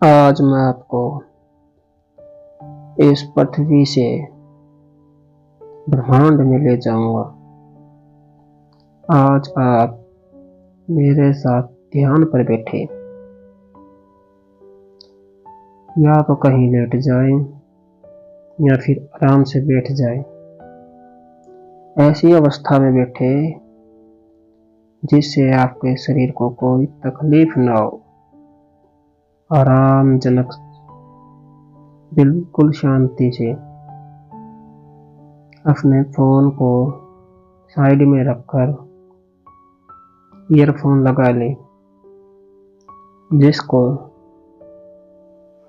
आज मैं आपको इस पृथ्वी से ब्रह्मांड में ले जाऊंगा। आज आप मेरे साथ ध्यान पर बैठे, या तो कहीं लेट जाएं या फिर आराम से बैठ जाएं। ऐसी अवस्था में बैठे जिससे आपके शरीर को कोई तकलीफ ना हो। आरामजनक, बिल्कुल शांति से अपने फोन को साइड में रखकर ईयरफोन लगा लें, जिसको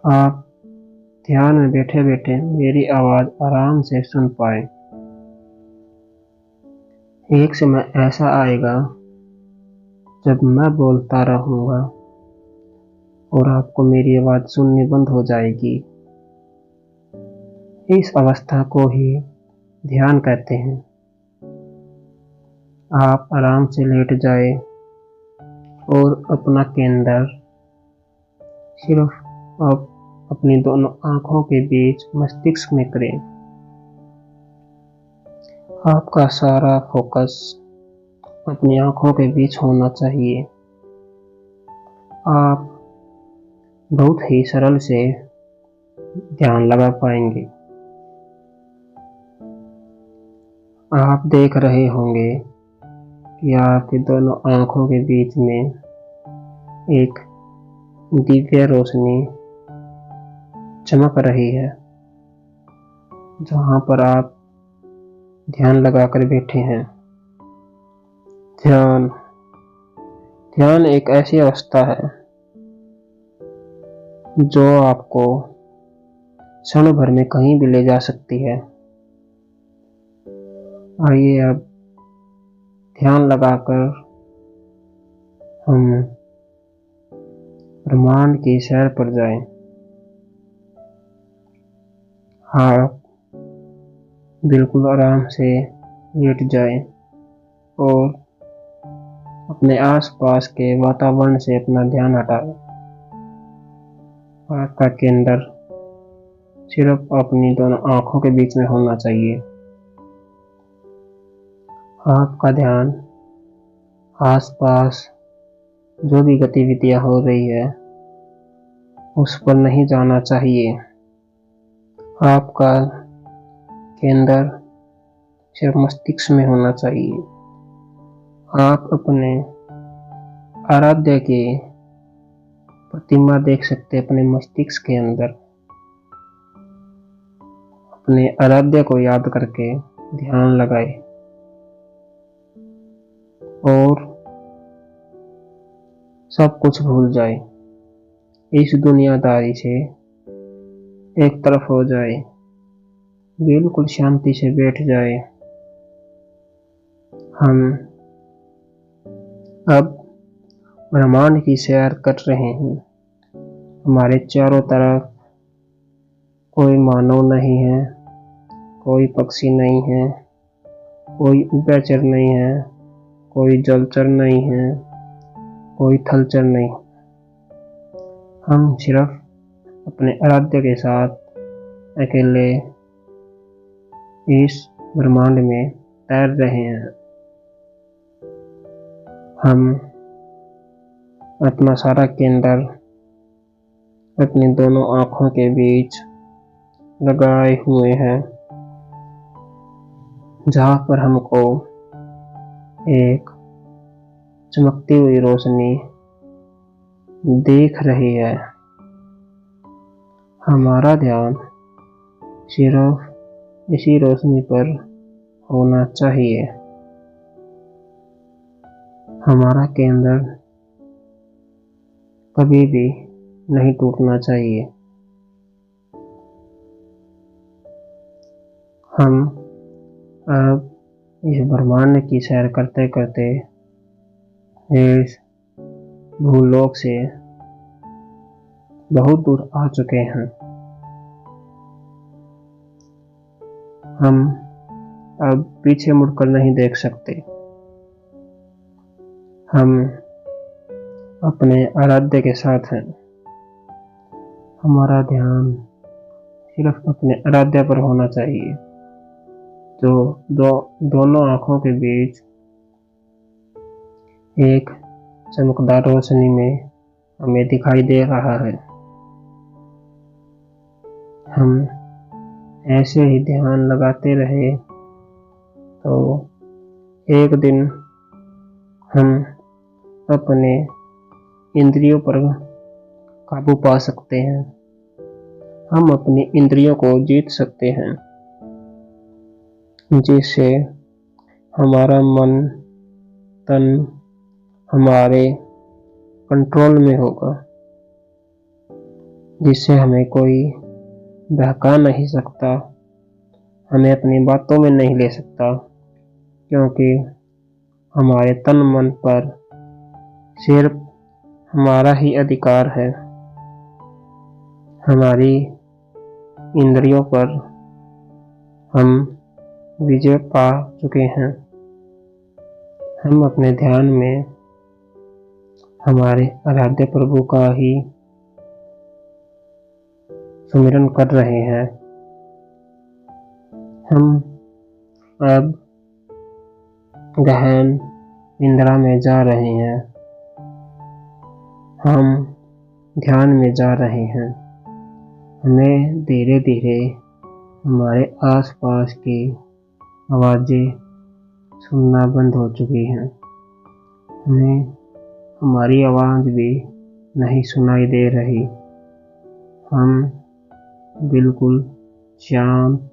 आप ध्यान में बैठे बैठे मेरी आवाज आराम से सुन पाए। एक समय ऐसा आएगा जब मैं बोलता रहूंगा और आपको मेरी आवाज सुननी बंद हो जाएगी। इस अवस्था को ही ध्यान कहते हैं। आप आराम से लेट जाए और अपना केंद्र सिर्फ आप अपनी दोनों आंखों के बीच मस्तिष्क में करें। आपका सारा फोकस अपनी आंखों के बीच होना चाहिए। आप बहुत ही सरल से ध्यान लगा पाएंगे। आप देख रहे होंगे कि आपकी दोनों आंखों के बीच में एक दिव्य रोशनी चमक रही है, जहां पर आप ध्यान लगाकर बैठे हैं। ध्यान एक ऐसी अवस्था है जो आपको क्षण भर में कहीं भी ले जा सकती है। आइए अब ध्यान लगाकर हम ब्रह्मांड की सैर पर जाएं। आप बिल्कुल आराम से लेट जाएं और अपने आसपास के वातावरण से अपना ध्यान हटाएं। आपका केंद्र सिर्फ अपनी दोनों आंखों के बीच में होना चाहिए। आपका ध्यान आसपास जो भी गतिविधियां हो रही है उस पर नहीं जाना चाहिए। आपका केंद्र सिर्फ मस्तिष्क में होना चाहिए। आप अपने आराध्य की प्रतिमा देख सकते हैं अपने मस्तिष्क के अंदर। अपने आराध्य को याद करके ध्यान लगाए और सब कुछ भूल जाए। इस दुनियादारी से एक तरफ हो जाए, बिल्कुल शांति से बैठ जाए। हम अब ब्रह्मांड की सैर कर रहे हैं। हमारे चारों तरफ कोई मानव नहीं है, कोई पक्षी नहीं है, कोई उभयचर नहीं है, कोई जलचर नहीं है, कोई थलचर नहीं। हम सिर्फ अपने आराध्य के साथ अकेले इस ब्रह्मांड में तैर रहे हैं। हम अपना सारा केंद्र अपनी दोनों आंखों के बीच लगाए हुए हैं, जहां पर हमको एक चमकती हुई रोशनी दिख रही है। हमारा ध्यान सिर्फ इसी रोशनी पर होना चाहिए। हमारा केंद्र कभी भी नहीं टूटना चाहिए। हम अब इस ब्रह्मांड की सैर करते करते इस भूलोक से बहुत दूर आ चुके हैं। हम अब पीछे मुड़कर नहीं देख सकते। हम अपने आराध्य के साथ हैं। हमारा ध्यान सिर्फ अपने आराध्य पर होना चाहिए, जो दोनों आंखों के बीच एक चमकदार रोशनी में हमें दिखाई दे रहा है। हम ऐसे ही ध्यान लगाते रहे तो एक दिन हम अपने इंद्रियों पर काबू पा सकते हैं। हम अपनी इंद्रियों को जीत सकते हैं, जिससे हमारा मन तन हमारे कंट्रोल में होगा, जिससे हमें कोई बहका नहीं सकता, हमें अपनी बातों में नहीं ले सकता, क्योंकि हमारे तन मन पर सिर्फ हमारा ही अधिकार है। हमारी इंद्रियों पर हम विजय पा चुके हैं। हम अपने ध्यान में हमारे आराध्य प्रभु का ही सुमिरन कर रहे हैं। हम अब गहन निद्रा में जा रहे हैं। हम ध्यान में जा रहे हैं। हमें धीरे धीरे हमारे आसपास की आवाज़ें सुनना बंद हो चुकी हैं। हमें हमारी आवाज़ भी नहीं सुनाई दे रही। हम बिल्कुल शांत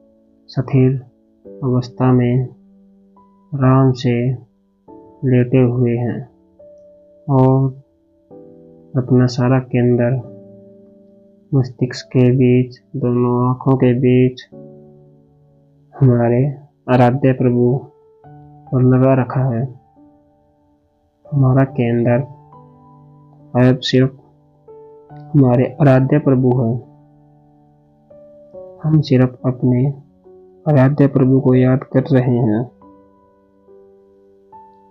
स्थिर अवस्था में आराम से लेटे हुए हैं और अपना सारा केंद्र मस्तिष्क के बीच, दोनों आँखों के बीच हमारे आराध्य प्रभु पर लगा रखा है। हमारा केंद्र अब सिर्फ हमारे आराध्य प्रभु है। हम सिर्फ अपने आराध्य प्रभु को याद कर रहे हैं।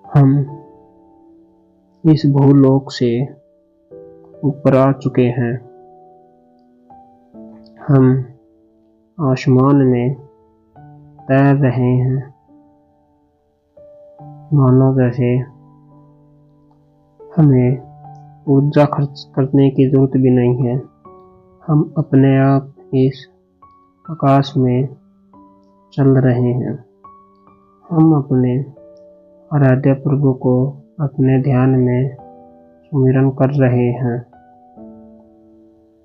हम इस भूलोक से ऊपर आ चुके हैं। हम आसमान में तैर रहे हैं, मानो जैसे हमें ऊर्जा खर्च करने की जरूरत भी नहीं है। हम अपने आप इस आकाश में चल रहे हैं। हम अपने आराध्य प्रभु को अपने ध्यान में सुमिरन कर रहे हैं।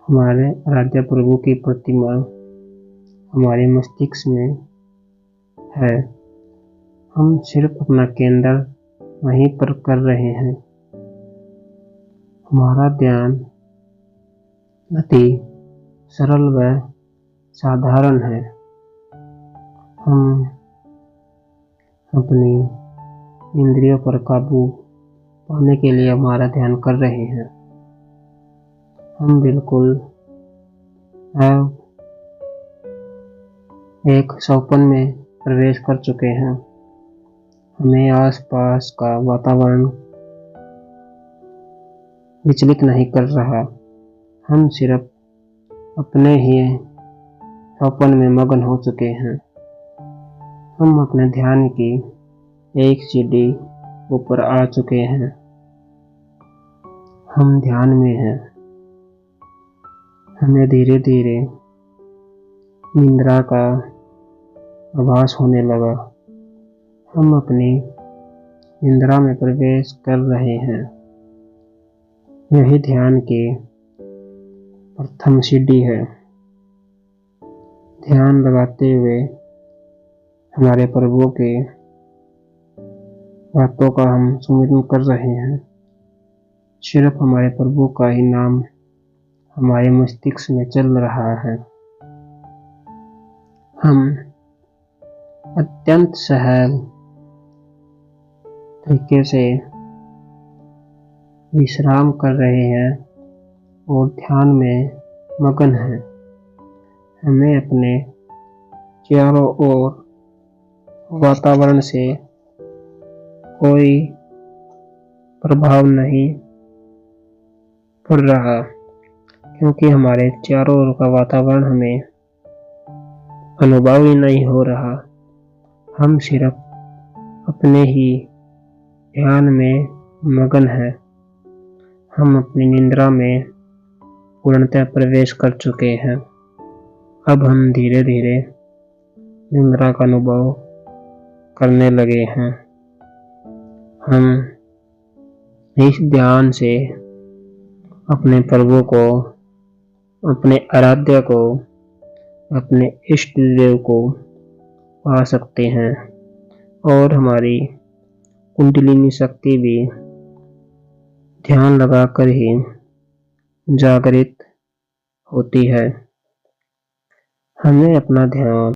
हमारे आराध्य प्रभु की प्रतिमा हमारे मस्तिष्क में है। हम सिर्फ अपना केंद्र वहीं पर कर रहे हैं। हमारा ध्यान अति सरल व साधारण है। हम अपनी इंद्रियों पर काबू पाने के लिए हमारा ध्यान कर रहे हैं। हम बिल्कुल एक सौपन में प्रवेश कर चुके हैं। हमें आसपास का वातावरण विचलित नहीं कर रहा। हम सिर्फ अपने ही सौपन में मगन हो चुके हैं। हम अपने ध्यान की एक सीढ़ी ऊपर आ चुके हैं। हम ध्यान में हैं। हमें धीरे धीरे निद्रा का आभास होने लगा। हम अपनी निद्रा में प्रवेश कर रहे हैं। यही ध्यान की प्रथम सीढ़ी है। ध्यान लगाते हुए हमारे प्रभु के बातों का हम सुमिरन कर रहे हैं। सिर्फ हमारे प्रभु का ही नाम हमारे मस्तिष्क में चल रहा है। हम अत्यंत सहज तरीके से विश्राम कर रहे हैं और ध्यान में मगन हैं। हमें अपने चारों ओर वातावरण से कोई प्रभाव नहीं पड़ रहा। क्योंकि हमारे चारों ओर का वातावरण हमें अनुभव ही नहीं हो रहा। हम सिर्फ अपने ही ध्यान में मगन हैं। हम अपनी निद्रा में पूर्णतः प्रवेश कर चुके हैं। अब हम धीरे धीरे निद्रा का अनुभव करने लगे हैं। हम इस ध्यान से अपने प्रभु को, अपने आराध्य को, अपने इष्ट देव को पा सकते हैं और हमारी कुंडलिनी शक्ति भी ध्यान लगाकर ही जागृत होती है। हमें अपना ध्यान